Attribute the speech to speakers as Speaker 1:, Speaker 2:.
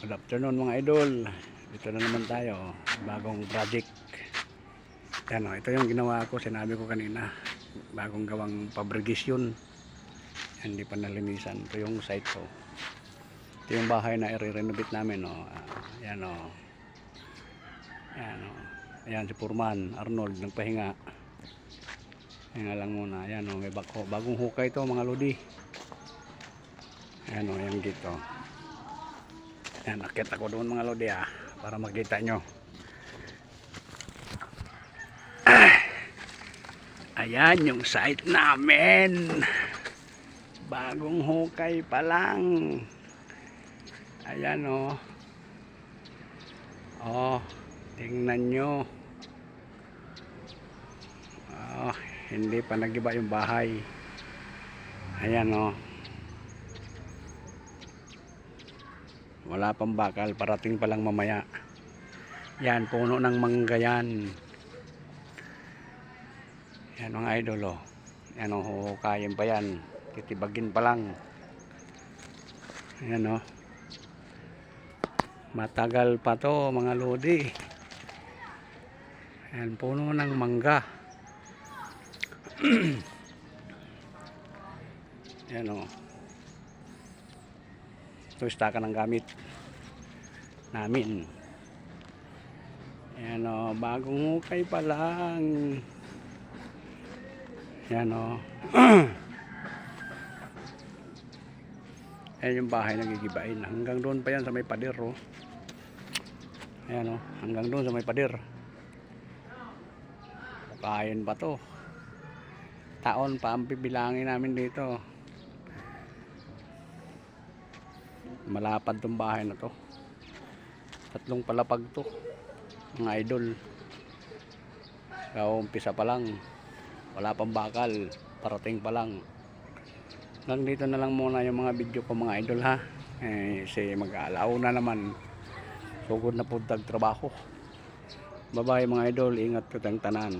Speaker 1: Good afternoon mga idol. Dito na naman tayo, bagong project. Yan, ito yung ginawa ko, sinabi ko kanina, bagong gawang fabrication. Hindi pa nalinisan. Ito yung site ko. Ito yung bahay na i-renovate namin. Yan o. Yan o. Ayan si Purman Arnold nagpahinga. Hinga lang muna. Ayan o, may bagong hukay ito mga lodi. Ayan o, yan dito. Yan, nakit ako doon mga lodi para makita nyo. Ayan yung site namin. Bagong hukay pa lang. Ayan o. Tingnan nyo. Hindi pa nagiba yung bahay. Ayan o. Wala pang bakal, parating pa lang mamaya. Yan, puno ng mangga yan. Yan mga idol Yan o, huhukayin pa yan. Titibagin pa lang. Yan o. Matagal pa to mga lodi. Yan, puno ng mangga. Yan o. Ito istaka ng gamit namin. Yan o, bagong hukay pa lang. Yan o. Yan yung bahay na gigibain. Hanggang doon pa yan sa may pader o. Ayan o, hanggang doon sa may pader. Hukayin pa to. Taon pa ang bibilangin namin dito. Malapad tong bahay na to. 3 palapag to mga idol. Umpisa pa lang, wala pang bakal, parating pa lang. Lang dito na lang muna yung mga video ko mga idol kasi mag-aalaw na naman, sugod na po tag trabaho. Bye bye mga idol, ingat ko tayong tanan.